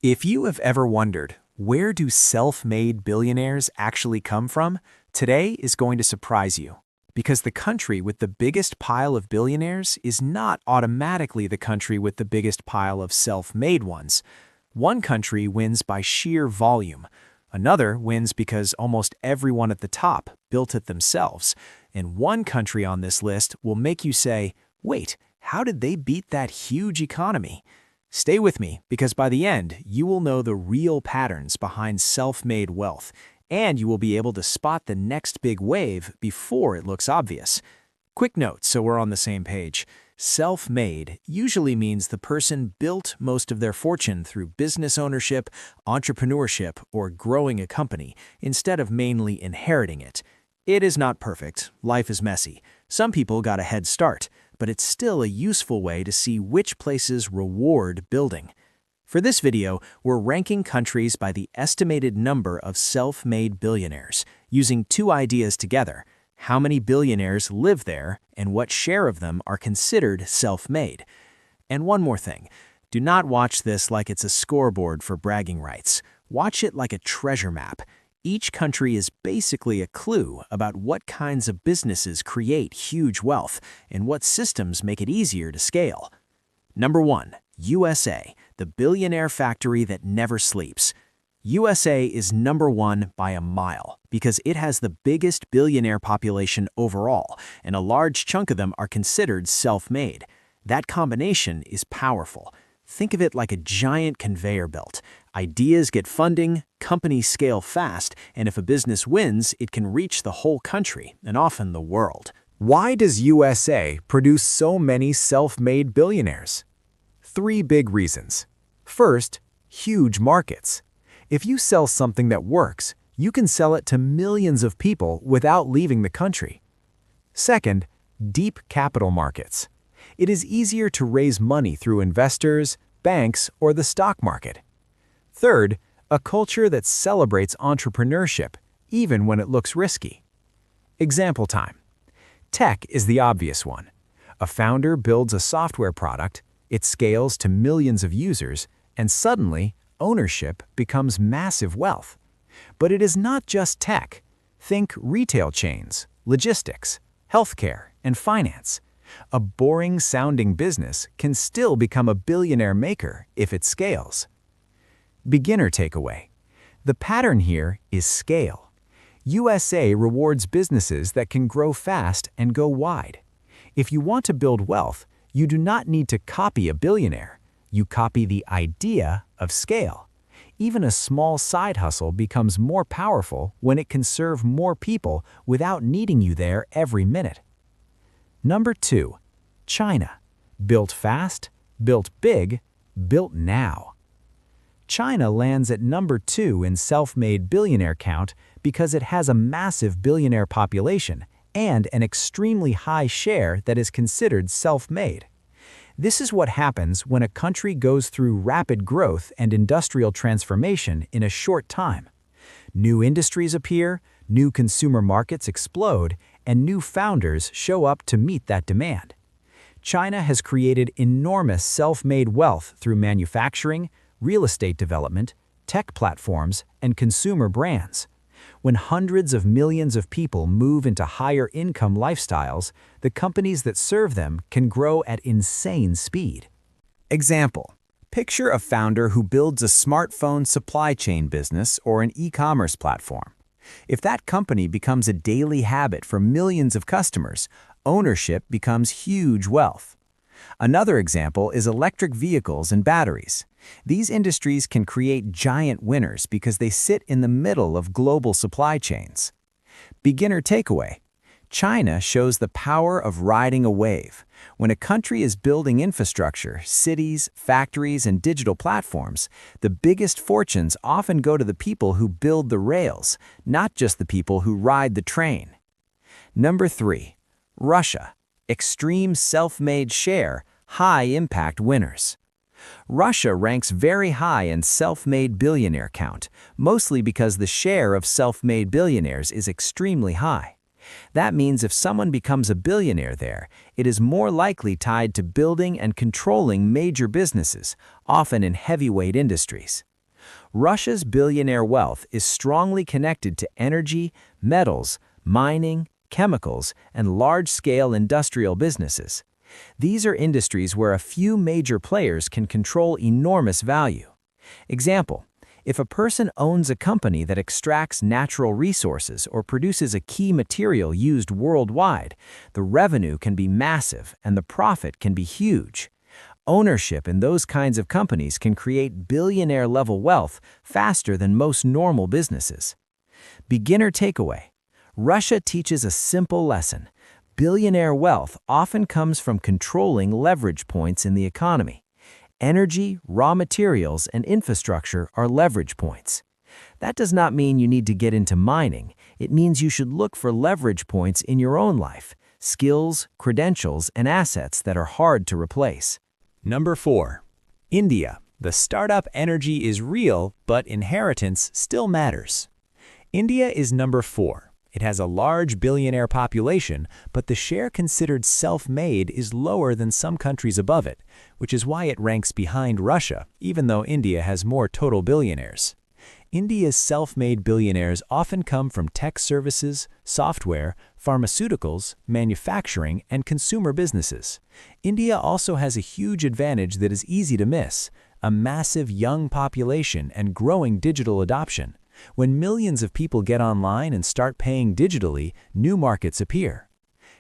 If you have ever wondered, where do self-made billionaires actually come from? Today is going to surprise you. Because the country with the biggest pile of billionaires is not automatically the country with the biggest pile of self-made ones. One country wins by sheer volume. Another wins because almost everyone at the top built it themselves. And one country on this list will make you say, wait, how did they beat that huge economy? Stay with me, because by the end, you will know the real patterns behind self-made wealth, and you will be able to spot the next big wave before it looks obvious. Quick note so we're on the same page. Self-made usually means the person built most of their fortune through business ownership, entrepreneurship, or growing a company, instead of mainly inheriting it. It is not perfect. Life is messy. Some people got a head start, but it's still a useful way to see which places reward building. For this video, we're ranking countries by the estimated number of self-made billionaires, using two ideas together: how many billionaires live there and what share of them are considered self-made. And one more thing, do not watch this like it's a scoreboard for bragging rights. Watch it like a treasure map. Each country is basically a clue about what kinds of businesses create huge wealth and what systems make it easier to scale. Number 1, USA, the billionaire factory that never sleeps. USA is number 1 by a mile because it has the biggest billionaire population overall, and a large chunk of them are considered self-made. That combination is powerful. Think of it like a giant conveyor belt. Ideas get funding, companies scale fast, and if a business wins, it can reach the whole country, and often the world. Why does USA produce so many self-made billionaires? 3 big reasons. First, huge markets. If you sell something that works, you can sell it to millions of people without leaving the country. Second, deep capital markets. It is easier to raise money through investors, banks, or the stock market. Third, a culture that celebrates entrepreneurship, even when it looks risky. Example time. Tech is the obvious one. A founder builds a software product, it scales to millions of users, and suddenly, ownership becomes massive wealth. But it is not just tech. Think retail chains, logistics, healthcare, and finance. A boring-sounding business can still become a billionaire maker if it scales. Beginner takeaway. The pattern here is scale. USA rewards businesses that can grow fast and go wide. If you want to build wealth, you do not need to copy a billionaire. You copy the idea of scale. Even a small side hustle becomes more powerful when it can serve more people without needing you there every minute. Number 2, China. Built fast, built big, built now. China lands at number 2 in self-made billionaire count because it has a massive billionaire population and an extremely high share that is considered self-made. This is what happens when a country goes through rapid growth and industrial transformation in a short time. New industries appear, new consumer markets explode, and new founders show up to meet that demand. China has created enormous self-made wealth through manufacturing, real estate development, tech platforms, and consumer brands. When hundreds of millions of people move into higher income lifestyles, the companies that serve them can grow at insane speed. Example: picture a founder who builds a smartphone supply chain business or an e-commerce platform. If that company becomes a daily habit for millions of customers, ownership becomes huge wealth. Another example is electric vehicles and batteries. These industries can create giant winners because they sit in the middle of global supply chains. Beginner takeaway. China shows the power of riding a wave. When a country is building infrastructure, cities, factories, and digital platforms, the biggest fortunes often go to the people who build the rails, not just the people who ride the train. Number 3, Russia. Extreme self-made share, high-impact winners. Russia ranks very high in self-made billionaire count, mostly because the share of self-made billionaires is extremely high. That means if someone becomes a billionaire there, it is more likely tied to building and controlling major businesses, often in heavyweight industries. Russia's billionaire wealth is strongly connected to energy, metals, mining, chemicals, and large-scale industrial businesses. These are industries where a few major players can control enormous value. Example: if a person owns a company that extracts natural resources or produces a key material used worldwide, the revenue can be massive and the profit can be huge. Ownership in those kinds of companies can create billionaire-level wealth faster than most normal businesses. Beginner takeaway: Russia teaches a simple lesson. Billionaire wealth often comes from controlling leverage points in the economy. Energy, raw materials, and infrastructure are leverage points. That does not mean you need to get into mining. It means you should look for leverage points in your own life, skills, credentials, and assets that are hard to replace. Number 4. India. The startup energy is real, but inheritance still matters. India is number 4. It has a large billionaire population, but the share considered self-made is lower than some countries above it, which is why it ranks behind Russia, even though India has more total billionaires. India's self-made billionaires often come from tech services, software, pharmaceuticals, manufacturing, and consumer businesses. India also has a huge advantage that is easy to miss: a massive young population and growing digital adoption. When millions of people get online and start paying digitally, new markets appear.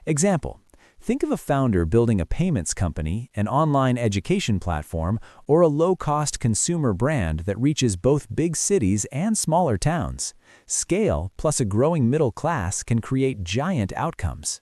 Example: think of a founder building a payments company, an online education platform, or a low-cost consumer brand that reaches both big cities and smaller towns. Scale plus a growing middle class can create giant outcomes.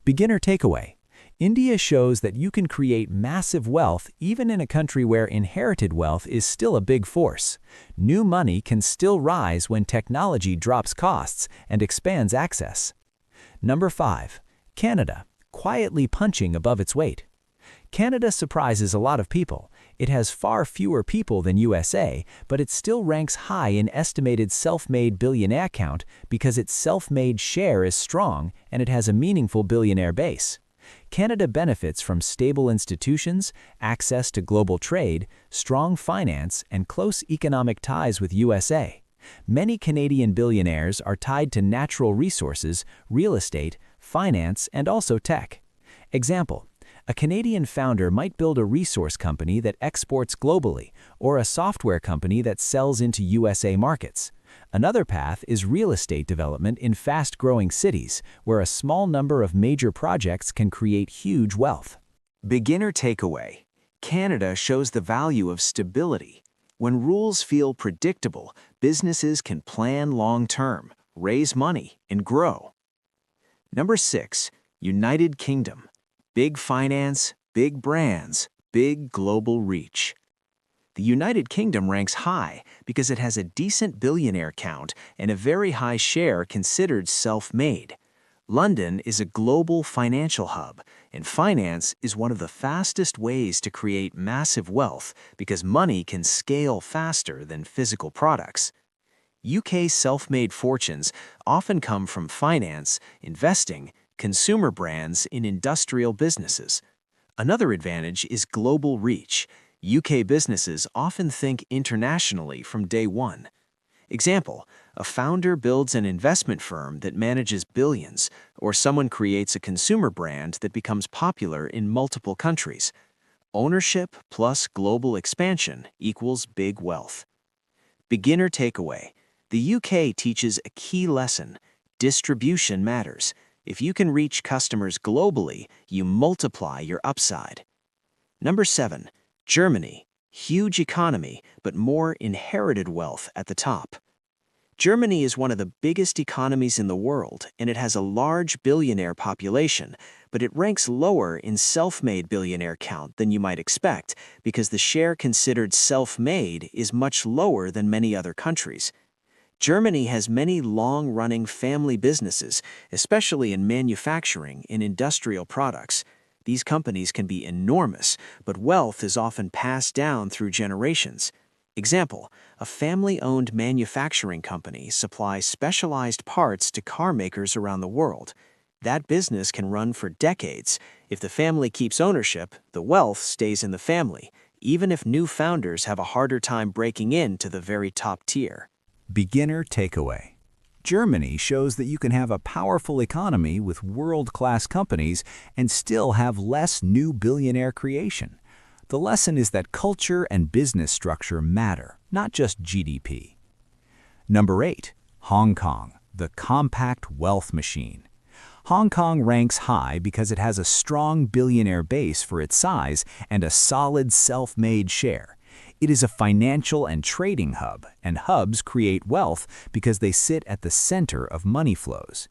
Beginner takeaway: India shows that you can create massive wealth even in a country where inherited wealth is still a big force. New money can still rise when technology drops costs and expands access. Number 5. Canada. Quietly punching above its weight. Canada surprises a lot of people. It has far fewer people than USA, but it still ranks high in estimated self-made billionaire count because its self-made share is strong and it has a meaningful billionaire base. Canada benefits from stable institutions, access to global trade, strong finance, and close economic ties with USA. Many Canadian billionaires are tied to natural resources, real estate, finance, and also tech. Example: a Canadian founder might build a resource company that exports globally, or a software company that sells into USA markets. Another path is real estate development in fast-growing cities, where a small number of major projects can create huge wealth. Beginner takeaway: Canada shows the value of stability. When rules feel predictable, businesses can plan long-term, raise money, and grow. Number 6. United Kingdom. Big finance, big brands, big global reach. The United Kingdom ranks high because it has a decent billionaire count and a very high share considered self-made. London is a global financial hub, and finance is one of the fastest ways to create massive wealth because money can scale faster than physical products. UK self-made fortunes often come from finance, investing, consumer brands in industrial businesses. Another advantage is global reach. UK businesses often think internationally from day one. Example: a founder builds an investment firm that manages billions, or someone creates a consumer brand that becomes popular in multiple countries. Ownership plus global expansion equals big wealth. Beginner takeaway: the UK teaches a key lesson: distribution matters. If you can reach customers globally, you multiply your upside. Number 7. Germany. Huge economy, but more inherited wealth at the top. Germany is one of the biggest economies in the world, and it has a large billionaire population, but it ranks lower in self-made billionaire count than you might expect because the share considered self-made is much lower than many other countries. Germany has many long-running family businesses, especially in manufacturing and industrial products. These companies can be enormous, but wealth is often passed down through generations. Example, a family-owned manufacturing company supplies specialized parts to car makers around the world. That business can run for decades. If the family keeps ownership, the wealth stays in the family, even if new founders have a harder time breaking into the very top tier. Beginner takeaway. Germany shows that you can have a powerful economy with world-class companies and still have less new billionaire creation. The lesson is that culture and business structure matter, not just GDP. Number 8. Hong Kong, the compact wealth machine. Hong Kong ranks high because it has a strong billionaire base for its size and a solid self-made share. It is a financial and trading hub, and hubs create wealth because they sit at the center of money flows.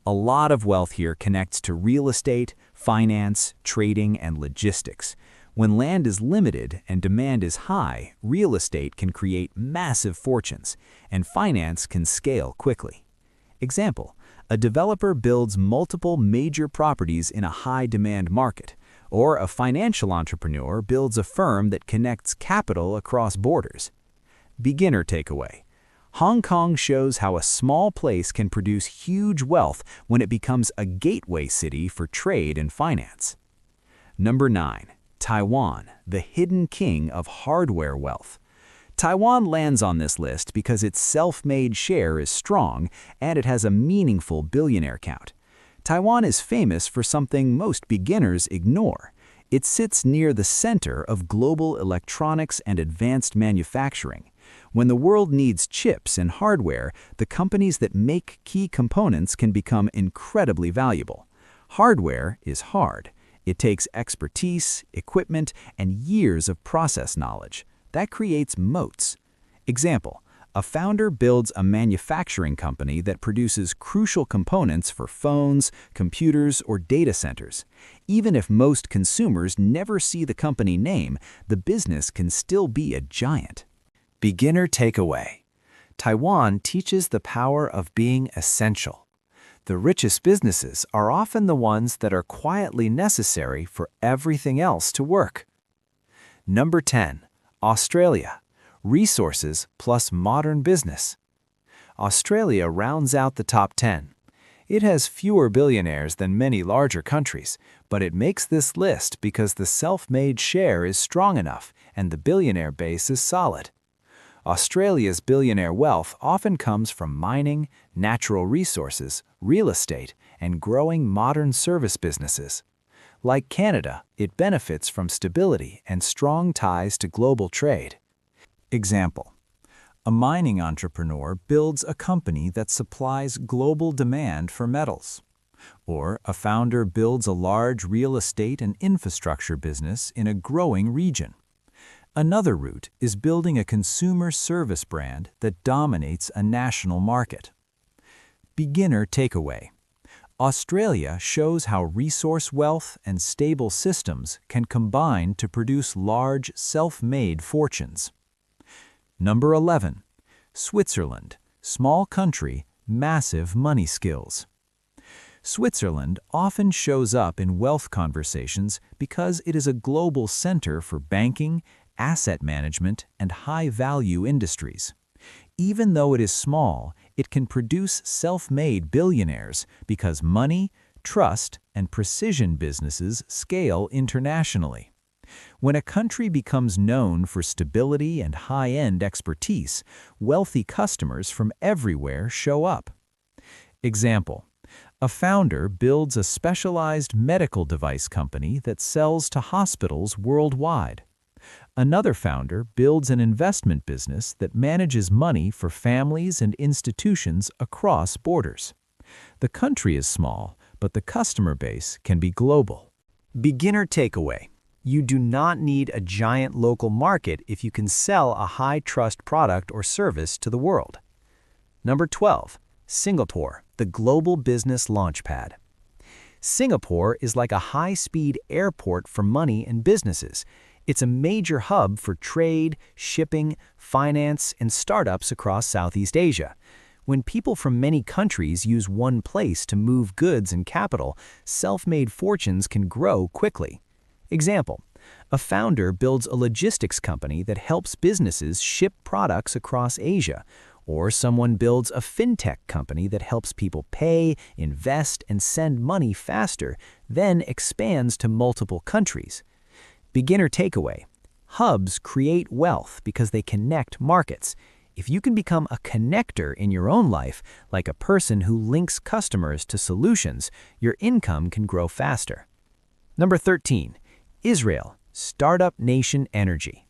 A lot of wealth here connects to real estate, finance, trading, and logistics. When land is limited and demand is high, real estate can create massive fortunes, and finance can scale quickly. Example, a developer builds multiple major properties in a high-demand market, or a financial entrepreneur builds a firm that connects capital across borders. Beginner takeaway. Hong Kong shows how a small place can produce huge wealth when it becomes a gateway city for trade and finance. Number 9. Taiwan, the hidden king of hardware wealth. Taiwan lands on this list because its self-made share is strong and it has a meaningful billionaire count. Taiwan is famous for something most beginners ignore. It sits near the center of global electronics and advanced manufacturing. When the world needs chips and hardware, the companies that make key components can become incredibly valuable. Hardware is hard. It takes expertise, equipment, and years of process knowledge. That creates moats. Example, a founder builds a manufacturing company that produces crucial components for phones, computers, or data centers. Even if most consumers never see the company name, the business can still be a giant. Beginner takeaway. Taiwan teaches the power of being essential. The richest businesses are often the ones that are quietly necessary for everything else to work. Number 10. Australia. Resources plus modern business. Australia rounds out the top 10. It has fewer billionaires than many larger countries, but it makes this list because the self-made share is strong enough and the billionaire base is solid. Australia's billionaire wealth often comes from mining, natural resources, real estate, and growing modern service businesses. Like Canada, it benefits from stability and strong ties to global trade. Example, a mining entrepreneur builds a company that supplies global demand for metals. Or a founder builds a large real estate and infrastructure business in a growing region. Another route is building a consumer service brand that dominates a national market. Beginner takeaway. Australia shows how resource wealth and stable systems can combine to produce large, self-made fortunes. Number 11. Switzerland, small country, massive money skills. Switzerland often shows up in wealth conversations because it is a global center for banking, asset management, and high-value industries. Even though it is small, it can produce self-made billionaires because money, trust, and precision businesses scale internationally. When a country becomes known for stability and high-end expertise, wealthy customers from everywhere show up. Example, a founder builds a specialized medical device company that sells to hospitals worldwide. Another founder builds an investment business that manages money for families and institutions across borders. The country is small, but the customer base can be global. Beginner takeaway. You do not need a giant local market if you can sell a high-trust product or service to the world. Number 12. Singapore, the global business launchpad. Singapore is like a high-speed airport for money and businesses. It's a major hub for trade, shipping, finance, and startups across Southeast Asia. When people from many countries use one place to move goods and capital, self-made fortunes can grow quickly. Example, A founder builds a logistics company that helps businesses ship products across Asia, or someone builds a fintech company that helps people pay, invest, and send money faster, then expands to multiple countries. Beginner takeaway: hubs create wealth because they connect markets. If you can become a connector in your own life, like a person who links customers to solutions, your income can grow faster. Number 13, Israel, Startup Nation Energy.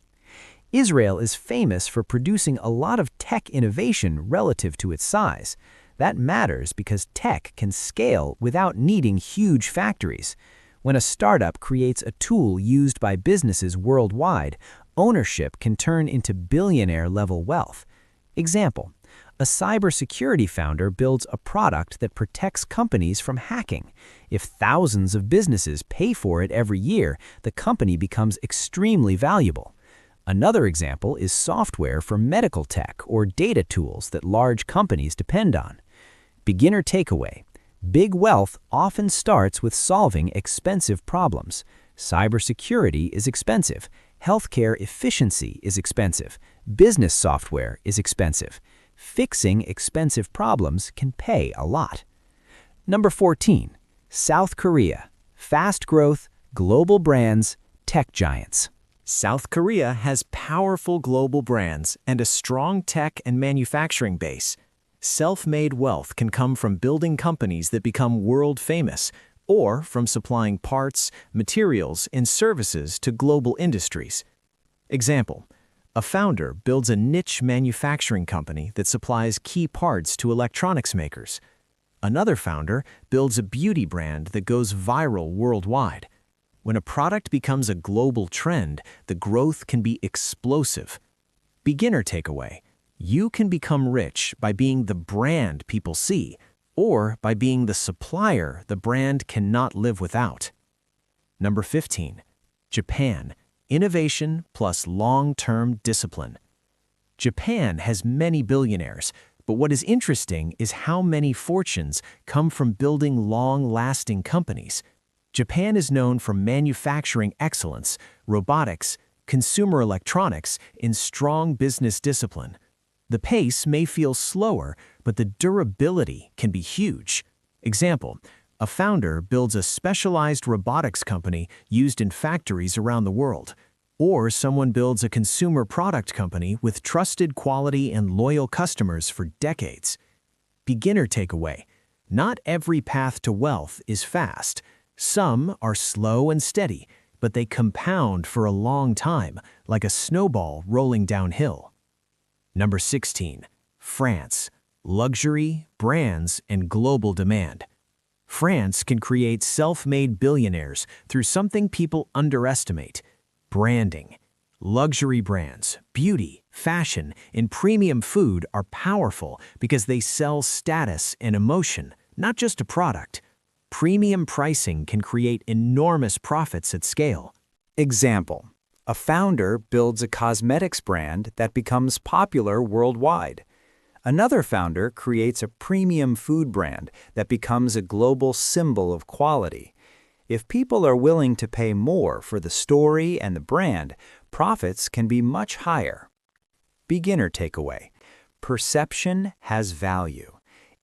Israel is famous for producing a lot of tech innovation relative to its size. That matters because tech can scale without needing huge factories. When a startup creates a tool used by businesses worldwide, ownership can turn into billionaire-level wealth. Example: a cybersecurity founder builds a product that protects companies from hacking. If thousands of businesses pay for it every year, the company becomes extremely valuable. Another example is software for medical tech or data tools that large companies depend on. Beginner takeaway: big wealth often starts with solving expensive problems. Cybersecurity is expensive. Healthcare efficiency is expensive. Business software is expensive. Fixing expensive problems can pay a lot. Number 14, South Korea. Fast growth, global brands, tech giants. South Korea has powerful global brands and a strong tech and manufacturing base. Self-made wealth can come from building companies that become world famous, or from supplying parts, materials, and services to global industries. Example: a founder builds a niche manufacturing company that supplies key parts to electronics makers. Another founder builds a beauty brand that goes viral worldwide. When a product becomes a global trend, the growth can be explosive. Beginner takeaway: you can become rich by being the brand people see, or by being the supplier the brand cannot live without. Number 15, Japan. Innovation plus long-term discipline. Japan has many billionaires, but what is interesting is how many fortunes come from building long-lasting companies. Japan is known for manufacturing excellence, robotics, consumer electronics, and strong business discipline. The pace may feel slower, but the durability can be huge. Example: a founder builds a specialized robotics company used in factories around the world. Or someone builds a consumer product company with trusted quality and loyal customers for decades. Beginner takeaway: not every path to wealth is fast. Some are slow and steady, but they compound for a long time, like a snowball rolling downhill. Number 16, France. Luxury, brands, and global demand. France can create self-made billionaires through something people underestimate: branding. Luxury brands, beauty, fashion, and premium food are powerful because they sell status and emotion, not just a product. Premium pricing can create enormous profits at scale. Example: a founder builds a cosmetics brand that becomes popular worldwide. Another founder creates a premium food brand that becomes a global symbol of quality. If people are willing to pay more for the story and the brand, profits can be much higher. Beginner takeaway: perception has value.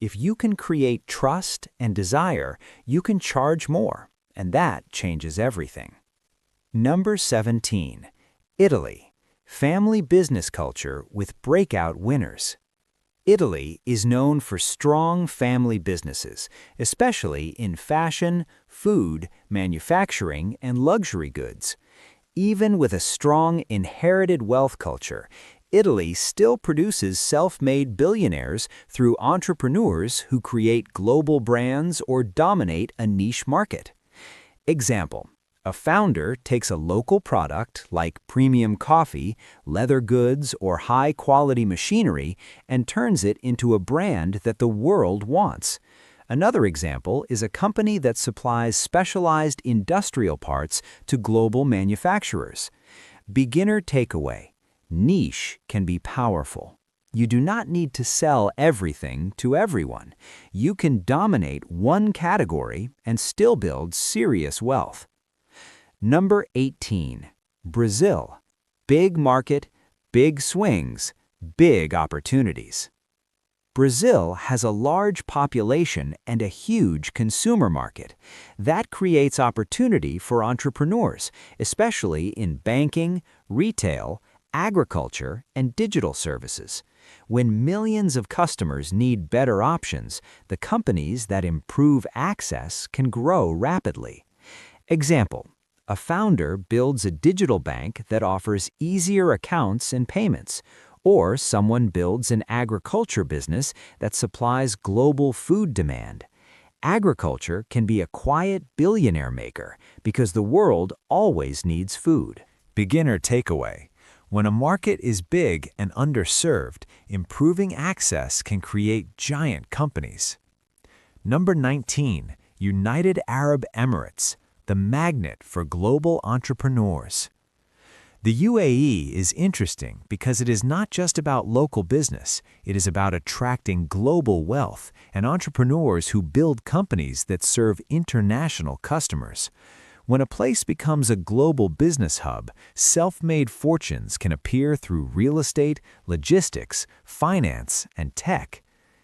If you can create trust and desire, you can charge more, and that changes everything. Number 17, Italy. Family business culture with breakout winners. Italy is known for strong family businesses, especially in fashion, food, manufacturing, and luxury goods. Even with a strong inherited wealth culture, Italy still produces self-made billionaires through entrepreneurs who create global brands or dominate a niche market. Example: a founder takes a local product like premium coffee, leather goods, or high-quality machinery and turns it into a brand that the world wants. Another example is a company that supplies specialized industrial parts to global manufacturers. Beginner takeaway: niche can be powerful. You do not need to sell everything to everyone. You can dominate one category and still build serious wealth. Number 18, Brazil. Big market, big swings, big opportunities. Brazil has a large population and a huge consumer market. That creates opportunity for entrepreneurs, especially in banking, retail, agriculture, and digital services. When millions of customers need better options, the companies that improve access can grow rapidly. Example: a founder builds a digital bank that offers easier accounts and payments, or someone builds an agriculture business that supplies global food demand. Agriculture can be a quiet billionaire maker because the world always needs food. Beginner takeaway. When a market is big and underserved, improving access can create giant companies. Number 19. United Arab Emirates, the magnet for global entrepreneurs. The UAE is interesting because it is not just about local business, it is about attracting global wealth and entrepreneurs who build companies that serve international customers. When a place becomes a global business hub, self-made fortunes can appear through real estate, logistics, finance, and tech.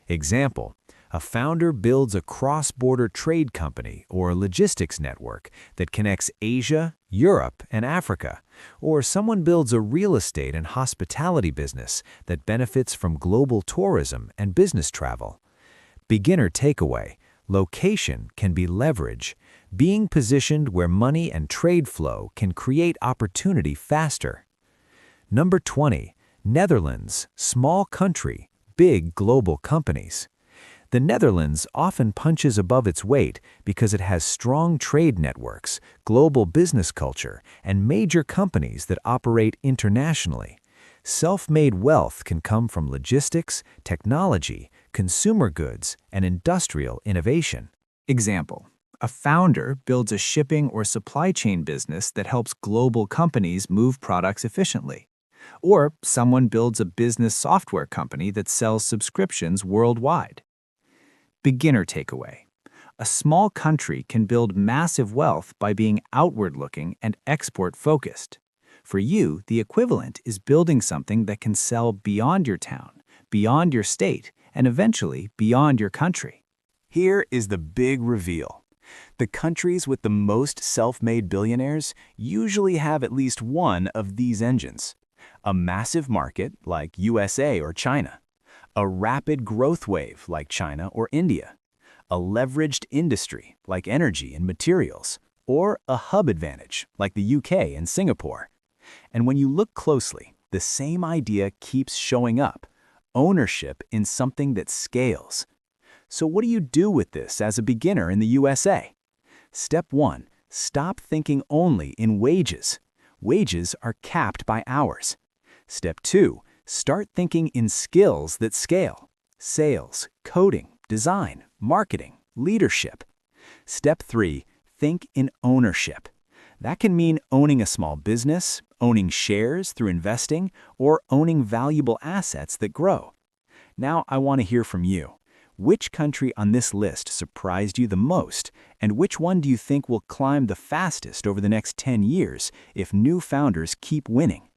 Example: a founder builds a cross-border trade company or a logistics network that connects Asia, Europe, and Africa. Or someone builds a real estate and hospitality business that benefits from global tourism and business travel. Beginner takeaway: location can be leverage. Being positioned where money and trade flow can create opportunity faster. Number 20. Netherlands, small country, big global companies. The Netherlands often punches above its weight because it has strong trade networks, global business culture, and major companies that operate internationally. Self-made wealth can come from logistics, technology, consumer goods, and industrial innovation. Example: a founder builds a shipping or supply chain business that helps global companies move products efficiently. Or someone builds a business software company that sells subscriptions worldwide. Beginner takeaway: a small country can build massive wealth by being outward-looking and export-focused. For you, the equivalent is building something that can sell beyond your town, beyond your state, and eventually beyond your country. Here is the big reveal. The countries with the most self-made billionaires usually have at least one of these engines: a massive market like USA or China, a rapid growth wave like China or India, a leveraged industry like energy and materials, or a hub advantage like the UK and Singapore. And when you look closely, the same idea keeps showing up: ownership in something that scales. So what do you do with this as a beginner in the USA? Step 1. Stop thinking only in wages. Wages are capped by hours. Step 2. Start thinking in skills that scale: sales, coding, design, marketing, leadership. Step 3. Think in ownership. That can mean owning a small business, owning shares through investing, or owning valuable assets that grow. Now I want to hear from you. Which country on this list surprised you the most, and which one do you think will climb the fastest over the next 10 years if new founders keep winning?